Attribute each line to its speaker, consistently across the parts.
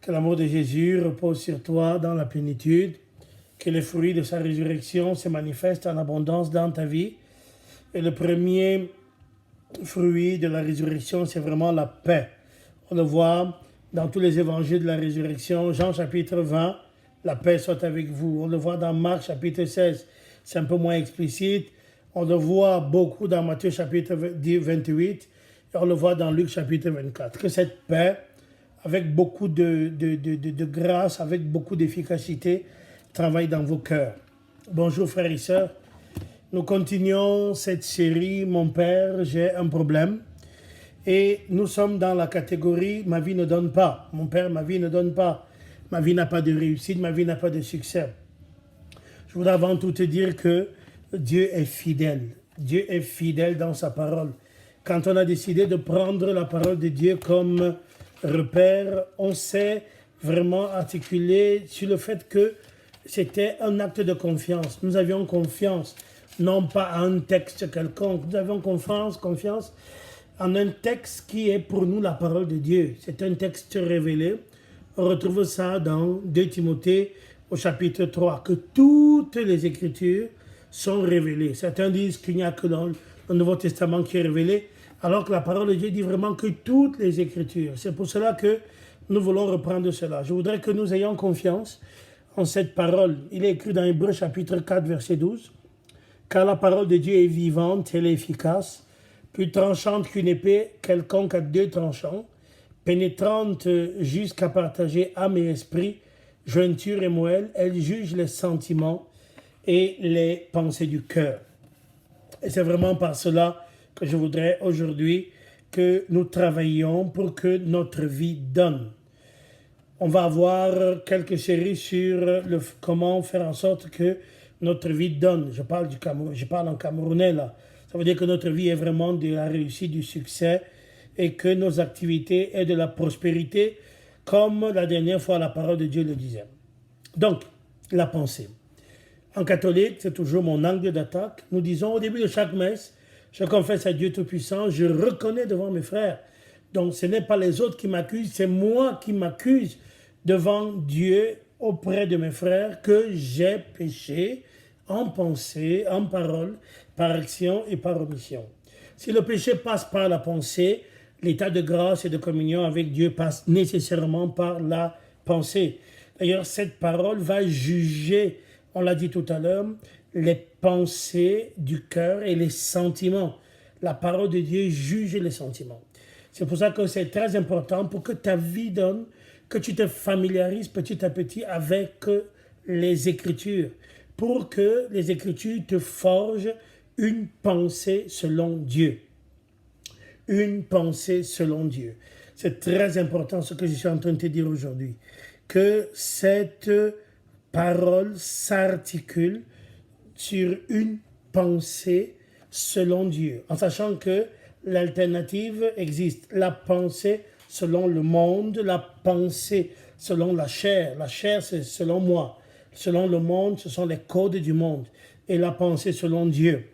Speaker 1: Que l'amour de Jésus repose sur toi dans la plénitude. Que les fruits de sa résurrection se manifestent en abondance dans ta vie. Et le premier fruit de la résurrection, c'est vraiment la paix. On le voit dans tous les évangiles de la résurrection. Jean chapitre 20, la paix soit avec vous. On le voit dans Marc chapitre 16, c'est un peu moins explicite. On le voit beaucoup dans Matthieu chapitre 28 et on le voit dans Luc chapitre 24. Que cette paix, avec beaucoup de grâce, avec beaucoup d'efficacité, travaille dans vos cœurs. Bonjour frères et sœurs. Nous continuons cette série « Mon Père, j'ai un problème ». Et nous sommes dans la catégorie « Ma vie ne donne pas ». Mon Père, ma vie ne donne pas. Ma vie n'a pas de réussite, ma vie n'a pas de succès. Je voudrais avant tout te dire que Dieu est fidèle. Dieu est fidèle dans sa parole. Quand on a décidé de prendre la parole de Dieu comme repère, on s'est vraiment articulé sur le fait que c'était un acte de confiance. Nous avions confiance, non pas à un texte quelconque, nous avions confiance en un texte qui est pour nous la parole de Dieu. C'est un texte révélé. On retrouve ça dans 2 Timothée au chapitre 3, que toutes les Écritures sont révélées. Certains disent qu'il n'y a que dans le Nouveau Testament qui est révélé, alors que la parole de Dieu dit vraiment que toutes les Écritures. C'est pour cela que nous voulons reprendre cela. Je voudrais que nous ayons confiance en cette parole. Il est écrit dans Hébreux chapitre 4, verset 12, « Car la parole de Dieu est vivante, elle est efficace, plus tranchante qu'une épée quelconque à 2 tranchants, pénétrante jusqu'à partager âme et esprit, jointure et moelle, elle juge les sentiments et les pensées du cœur. » Et c'est vraiment par cela que je voudrais aujourd'hui que nous travaillions pour que notre vie donne. On va avoir quelques séries sur comment faire en sorte que notre vie donne. Je parle en camerounais là. Ça veut dire que notre vie est vraiment de la réussite, du succès et que nos activités aient de la prospérité, comme la dernière fois la parole de Dieu le disait. Donc, la pensée. En catholique, c'est toujours mon angle d'attaque. Nous disons au début de chaque messe, je confesse à Dieu Tout-Puissant, je reconnais devant mes frères. Donc, ce n'est pas les autres qui m'accusent, c'est moi qui m'accuse devant Dieu auprès de mes frères que j'ai péché en pensée, en parole, par action et par omission. Si le péché passe par la pensée, l'état de grâce et de communion avec Dieu passe nécessairement par la pensée. D'ailleurs, cette parole va juger, on l'a dit tout à l'heure, les pensées du cœur et les sentiments. La parole de Dieu juge les sentiments. C'est pour ça que c'est très important pour que ta vie donne, que tu te familiarises petit à petit avec les Écritures, pour que les Écritures te forgent une pensée selon Dieu. Une pensée selon Dieu. C'est très important ce que je suis en train de te dire aujourd'hui. Que cette parole s'articule sur une pensée selon Dieu. En sachant que l'alternative existe. La pensée selon le monde, la pensée selon la chair. La chair, c'est selon moi. Selon le monde, ce sont les codes du monde. Et la pensée selon Dieu.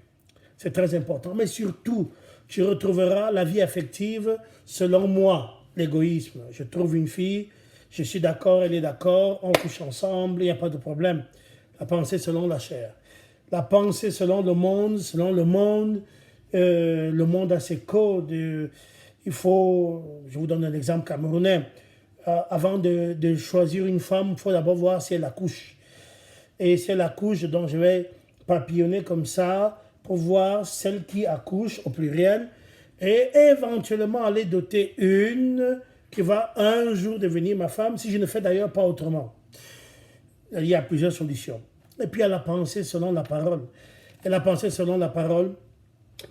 Speaker 1: C'est très important. Mais surtout, tu retrouveras la vie affective selon moi, l'égoïsme. Je trouve une fille, je suis d'accord, elle est d'accord, on couche ensemble, il n'y a pas de problème. La pensée selon la chair. La pensée selon le monde, le monde a ses codes. Il faut, je vous donne un exemple camerounais, avant de choisir une femme, il faut d'abord voir si elle accouche. Et c'est la couche dont je vais papillonner comme ça pour voir celle qui accouche au pluriel et éventuellement aller doter une qui va un jour devenir ma femme, si je ne fais d'ailleurs pas autrement. Il y a plusieurs solutions. Et puis il y a la pensée selon la parole. Et la pensée selon la parole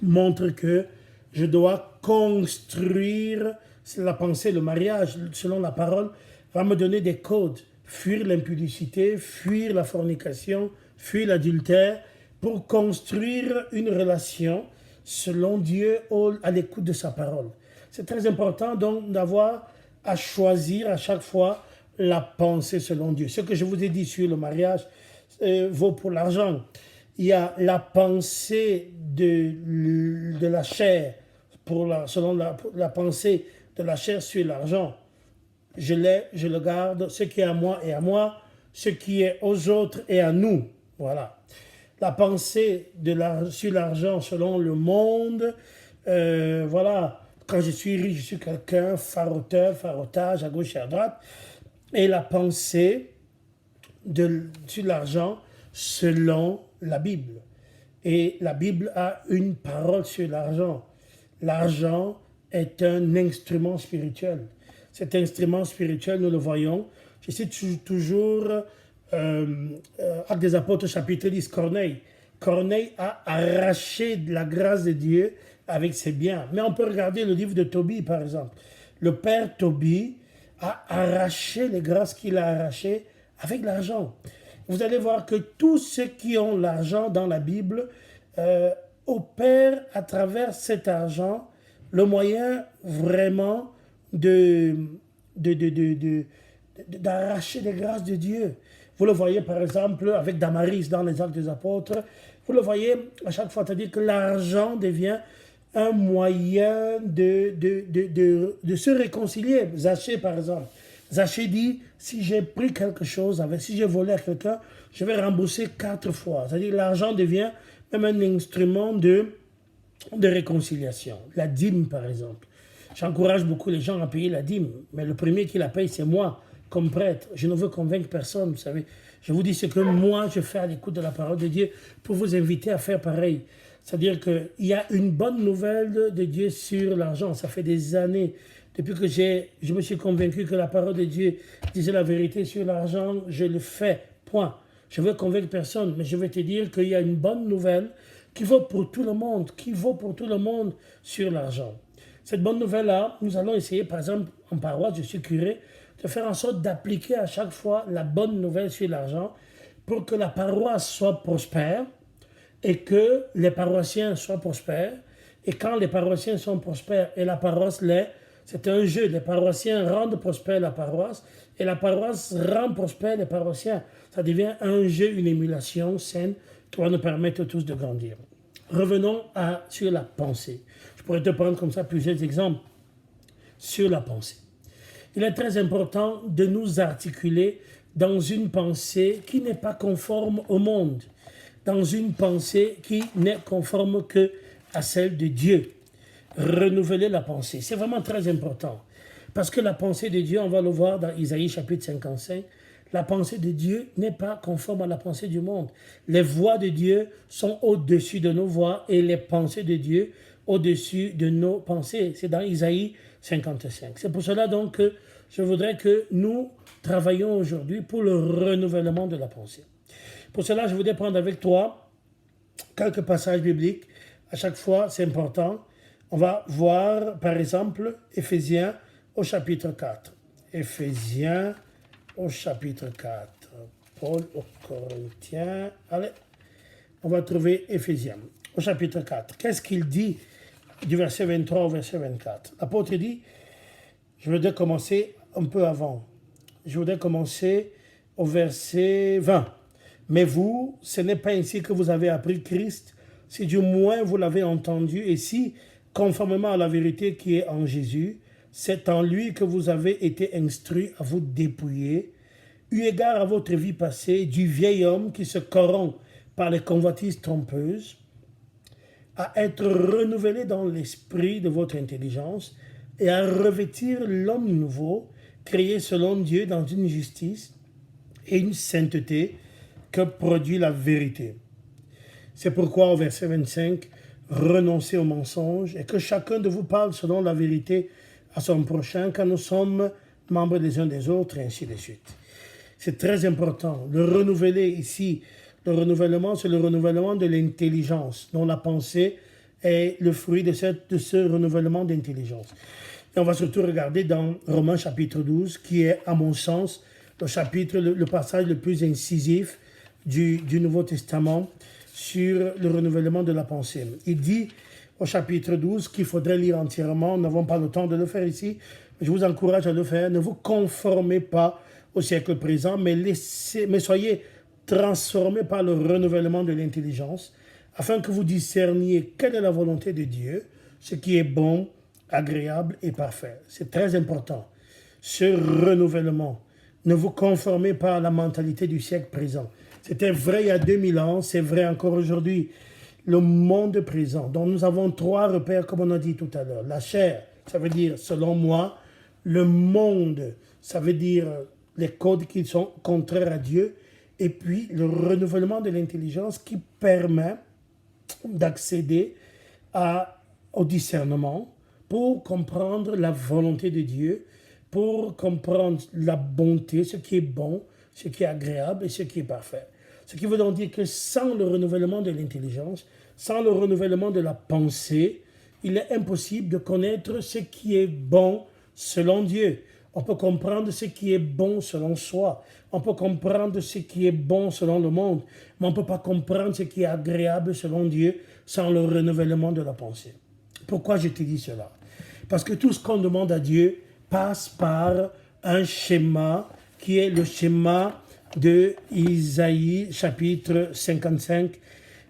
Speaker 1: montre que je dois construire la pensée, le mariage selon la parole va me donner des codes. Fuir l'impudicité, fuir la fornication, fuir l'adultère, pour construire une relation selon Dieu à l'écoute de sa parole. C'est très important donc d'avoir à choisir à chaque fois la pensée selon Dieu. Ce que je vous ai dit sur le mariage vaut pour l'argent. Il y a la pensée de la chair, selon la pensée de la chair sur l'argent. je l'ai, je le garde, ce qui est à moi est à moi, ce qui est aux autres est à nous. Voilà. La pensée sur l'argent selon le monde, voilà, quand je suis riche, je suis quelqu'un, farotage à gauche et à droite, et la pensée sur l'argent selon la Bible. Et la Bible a une parole sur l'argent. L'argent est un instrument spirituel. Cet instrument spirituel, nous le voyons. Je cite toujours Actes des Apôtres, chapitre 10, Corneille. Corneille a arraché de la grâce de Dieu avec ses biens. Mais on peut regarder le livre de Tobie, par exemple. Le père Tobie a arraché les grâces qu'il a arrachées avec l'argent. Vous allez voir que tous ceux qui ont l'argent dans la Bible opèrent à travers cet argent le moyen vraiment d'arracher les grâces de Dieu. Vous le voyez par exemple avec Damaris dans les Actes des Apôtres. Vous le voyez à chaque fois, c'est-à-dire que l'argent devient un moyen de se réconcilier. Zachée par exemple. Zachée dit, si j'ai pris quelque chose, si j'ai volé à quelqu'un, je vais rembourser 4 fois. C'est-à-dire l'argent devient même un instrument de réconciliation. La dîme, par exemple. J'encourage beaucoup les gens à payer la dîme, mais le premier qui la paye, c'est moi, comme prêtre. Je ne veux convaincre personne, vous savez. Je vous dis ce que moi, je fais à l'écoute de la parole de Dieu pour vous inviter à faire pareil. C'est-à-dire qu'il y a une bonne nouvelle de Dieu sur l'argent. Ça fait des années, depuis que je me suis convaincu que la parole de Dieu disait la vérité sur l'argent, je le fais, point. Je ne veux convaincre personne, mais je vais te dire qu'il y a une bonne nouvelle qui vaut pour tout le monde, sur l'argent. Cette bonne nouvelle-là, nous allons essayer, par exemple, en paroisse, je suis curé, de faire en sorte d'appliquer à chaque fois la bonne nouvelle sur l'argent pour que la paroisse soit prospère et que les paroissiens soient prospères. Et quand les paroissiens sont prospères et la paroisse l'est, c'est un jeu. Les paroissiens rendent prospère la paroisse et la paroisse rend prospère les paroissiens. Ça devient un jeu, une émulation saine qui va nous permettre tous de grandir. Revenons sur la pensée. Je pourrais te prendre comme ça plusieurs exemples sur la pensée. Il est très important de nous articuler dans une pensée qui n'est pas conforme au monde, dans une pensée qui n'est conforme que à celle de Dieu. Renouveler la pensée, c'est vraiment très important. Parce que la pensée de Dieu, on va le voir dans Isaïe chapitre 55, la pensée de Dieu n'est pas conforme à la pensée du monde. Les voies de Dieu sont au-dessus de nos voies et les pensées de Dieu au-dessus de nos pensées. C'est dans Isaïe 55. C'est pour cela donc que je voudrais que nous travaillions aujourd'hui pour le renouvellement de la pensée. Pour cela, je voudrais prendre avec toi quelques passages bibliques. À chaque fois, c'est important. On va voir, par exemple, Éphésiens au chapitre 4. Éphésiens au chapitre 4. Paul aux Corinthiens. Allez, on va trouver Éphésiens au chapitre 4. Qu'est-ce qu'il dit du verset 23 au verset 24? L'apôtre dit, je voudrais commencer un peu avant. Je voudrais commencer au verset 20. Mais vous, ce n'est pas ainsi que vous avez appris Christ, si du moins vous l'avez entendu, et si, conformément à la vérité qui est en Jésus, c'est en lui que vous avez été instruits à vous dépouiller, eu égard à votre vie passée, du vieil homme qui se corrompt par les convoitises trompeuses, à être renouvelé dans l'esprit de votre intelligence et à revêtir l'homme nouveau, créé selon Dieu dans une justice et une sainteté que produit la vérité. C'est pourquoi au verset 25, renoncez au mensonge et que chacun de vous parle selon la vérité à son prochain, car nous sommes membres les uns des autres, et ainsi de suite. C'est très important. Le renouveler ici, le renouvellement, c'est le renouvellement de l'intelligence, dont la pensée est le fruit de ce renouvellement d'intelligence. Et on va surtout regarder dans Romains chapitre 12, qui est, à mon sens, le passage le plus incisif du Nouveau Testament sur le renouvellement de la pensée. Il dit au chapitre 12 qu'il faudrait lire entièrement. Nous n'avons pas le temps de le faire ici. Je vous encourage à le faire. Ne vous conformez pas au siècle présent, mais soyez transformés par le renouvellement de l'intelligence, afin que vous discerniez quelle est la volonté de Dieu, ce qui est bon, agréable et parfait. C'est très important. ce renouvellement. Ne vous conformez pas à la mentalité du siècle présent. C'était vrai il y a 2000 ans, c'est vrai encore aujourd'hui. Le monde présent, dont nous avons 3 repères, comme on a dit tout à l'heure. La chair, ça veut dire, selon moi, le monde, ça veut dire les codes qui sont contraires à Dieu, et puis le renouvellement de l'intelligence qui permet d'accéder au discernement pour comprendre la volonté de Dieu, pour comprendre la bonté, ce qui est bon, ce qui est agréable et ce qui est parfait. Ce qui veut donc dire que sans le renouvellement de l'intelligence, sans le renouvellement de la pensée, il est impossible de connaître ce qui est bon selon Dieu. On peut comprendre ce qui est bon selon soi. On peut comprendre ce qui est bon selon le monde. Mais on ne peut pas comprendre ce qui est agréable selon Dieu sans le renouvellement de la pensée. Pourquoi je te dis cela? Parce que tout ce qu'on demande à Dieu passe par un schéma qui est le schéma de Isaïe chapitre 55.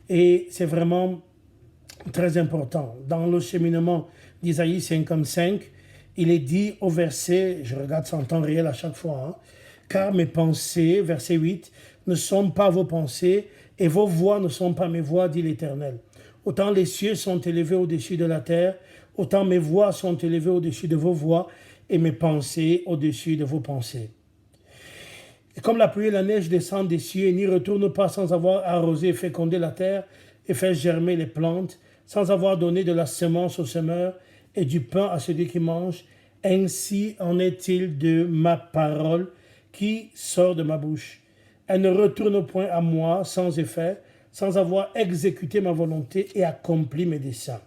Speaker 1: Et c'est vraiment très important. Dans le cheminement d'Isaïe 55, il est dit au verset, je regarde ça en temps réel à chaque fois, hein, car mes pensées, verset 8, ne sont pas vos pensées et vos voix ne sont pas mes voix, dit l'Éternel. Autant les cieux sont élevés au-dessus de la terre, autant mes voix sont élevées au-dessus de vos voix et mes pensées au-dessus de vos pensées. Et comme la pluie et la neige descendent des cieux et n'y retournent pas sans avoir arrosé et fécondé la terre et fait germer les plantes, sans avoir donné de la semence au semeur et du pain à celui qui mange, ainsi en est-il de ma parole qui sort de ma bouche. Elle ne retourne point à moi sans effet, sans avoir exécuté ma volonté et accompli mes desseins.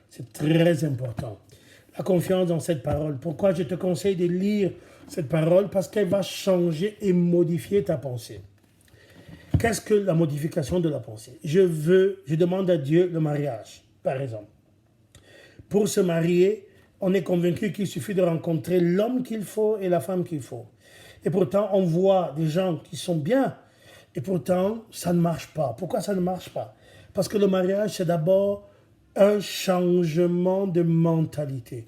Speaker 1: C'est très important. La confiance dans cette parole. Pourquoi je te conseille de lire cette parole? Parce qu'elle va changer et modifier ta pensée. Qu'est-ce que la modification de la pensée? Je demande à Dieu le mariage, par exemple. Pour se marier, on est convaincu qu'il suffit de rencontrer l'homme qu'il faut et la femme qu'il faut. Et pourtant, on voit des gens qui sont bien, et pourtant, ça ne marche pas. Pourquoi ça ne marche pas? Parce que le mariage, c'est d'abord un changement de mentalité.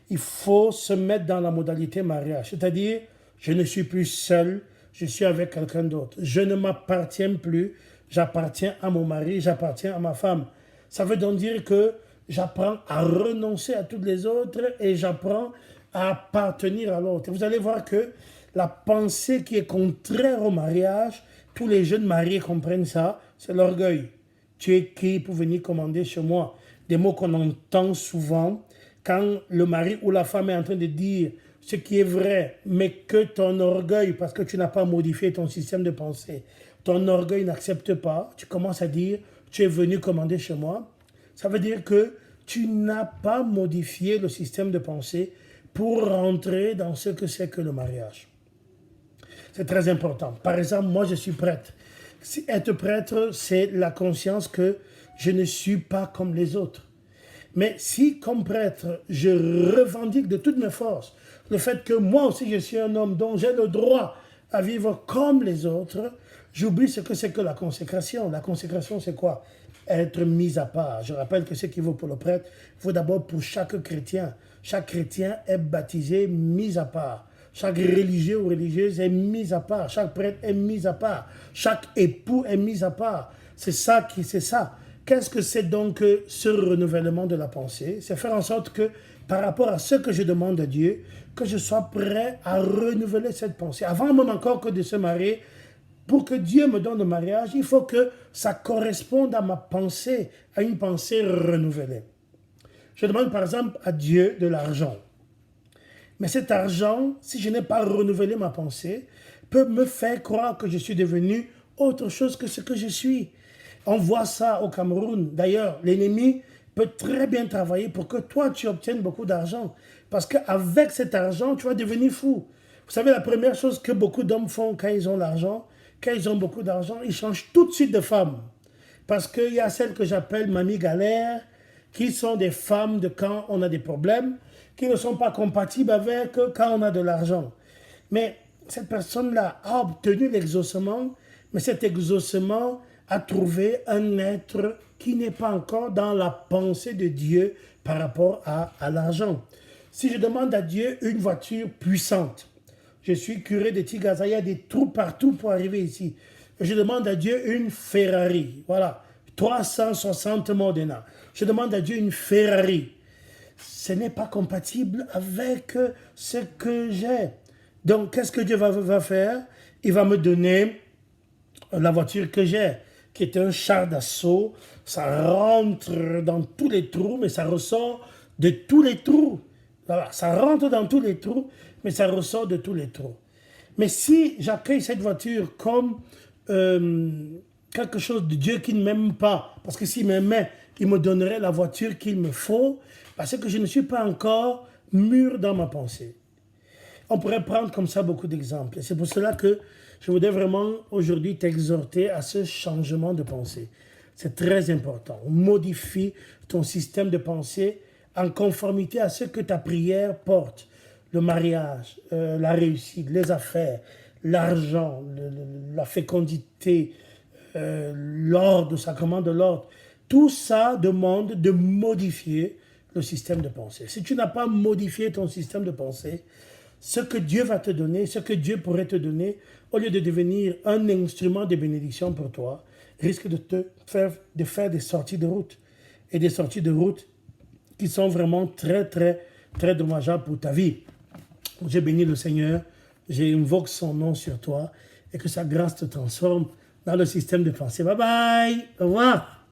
Speaker 1: Il faut se mettre dans la modalité mariage, c'est-à-dire, je ne suis plus seul, je suis avec quelqu'un d'autre. Je ne m'appartiens plus, j'appartiens à mon mari, j'appartiens à ma femme. Ça veut donc dire que j'apprends à renoncer à toutes les autres et j'apprends à appartenir à l'autre. Vous allez voir que la pensée qui est contraire au mariage, tous les jeunes mariés comprennent ça, c'est l'orgueil. Tu es qui pour venir commander chez moi? Des mots qu'on entend souvent quand le mari ou la femme est en train de dire ce qui est vrai, mais que ton orgueil, parce que tu n'as pas modifié ton système de pensée, ton orgueil n'accepte pas, tu commences à dire, tu es venu commander chez moi. Ça veut dire que tu n'as pas modifié le système de pensée pour rentrer dans ce que c'est que le mariage. C'est très important. Par exemple, moi, je suis prêtre. Être prêtre, c'est la conscience que je ne suis pas comme les autres. Mais si, comme prêtre, je revendique de toutes mes forces le fait que moi aussi, je suis un homme dont j'ai le droit à vivre comme les autres, j'oublie ce que c'est que la consécration. La consécration, c'est quoi? Être mis à part. Je rappelle que ce qui vaut pour le prêtre, vaut d'abord pour chaque chrétien. Chaque chrétien est baptisé, mis à part. Chaque religieux ou religieuse est mis à part. Chaque prêtre est mis à part. Chaque époux est mis à part. C'est ça. Qu'est-ce que c'est donc ce renouvellement de la pensée? C'est faire en sorte que, par rapport à ce que je demande à Dieu, que je sois prêt à renouveler cette pensée. Avant même encore que de se marier, pour que Dieu me donne le mariage, il faut que ça corresponde à ma pensée, à une pensée renouvelée. Je demande par exemple à Dieu de l'argent. Mais cet argent, si je n'ai pas renouvelé ma pensée, peut me faire croire que je suis devenu autre chose que ce que je suis. On voit ça au Cameroun. D'ailleurs, l'ennemi peut très bien travailler pour que toi, tu obtiennes beaucoup d'argent. Parce qu'avec cet argent, tu vas devenir fou. Vous savez, la première chose que beaucoup d'hommes font quand ils ont l'argent, quand ils ont beaucoup d'argent, ils changent tout de suite de femme. Parce qu'il y a celles que j'appelle mamie galère, qui sont des femmes de quand on a des problèmes, qui ne sont pas compatibles avec quand on a de l'argent. Mais cette personne-là a obtenu l'exaucement, mais cet exaucement a trouvé un être qui n'est pas encore dans la pensée de Dieu par rapport à l'argent. Si je demande à Dieu une voiture puissante, je suis curé de Tigaza, il y a des trous partout pour arriver ici. Je demande à Dieu une Ferrari, voilà, 360 Modena. Je demande à Dieu une Ferrari. Ce n'est pas compatible avec ce que j'ai. Donc, qu'est-ce que Dieu va faire? Il va me donner la voiture que j'ai, qui est un char d'assaut. Ça rentre dans tous les trous, mais ça ressort de tous les trous. Voilà, ça rentre dans tous les trous, mais ça ressort de tous les trous. Mais si j'accueille cette voiture comme quelque chose de Dieu qui ne m'aime pas, parce que s'il m'aimait, il me donnerait la voiture qu'il me faut, parce que je ne suis pas encore mûr dans ma pensée. On pourrait prendre comme ça beaucoup d'exemples. Et c'est pour cela que je voudrais vraiment aujourd'hui t'exhorter à ce changement de pensée. C'est très important. Modifie ton système de pensée en conformité à ce que ta prière porte. Le mariage, la réussite, les affaires, l'argent, la fécondité, l'ordre, le sacrement de l'ordre. Tout ça demande de modifier le système de pensée. Si tu n'as pas modifié ton système de pensée, ce que Dieu va te donner, ce que Dieu pourrait te donner, au lieu de devenir un instrument de bénédiction pour toi, risque de te faire des sorties de route. Et des sorties de route qui sont vraiment très, très, très dommageables pour ta vie. J'ai béni le Seigneur, j'invoque son nom sur toi et que sa grâce te transforme dans le système de pensée. Bye bye, au revoir.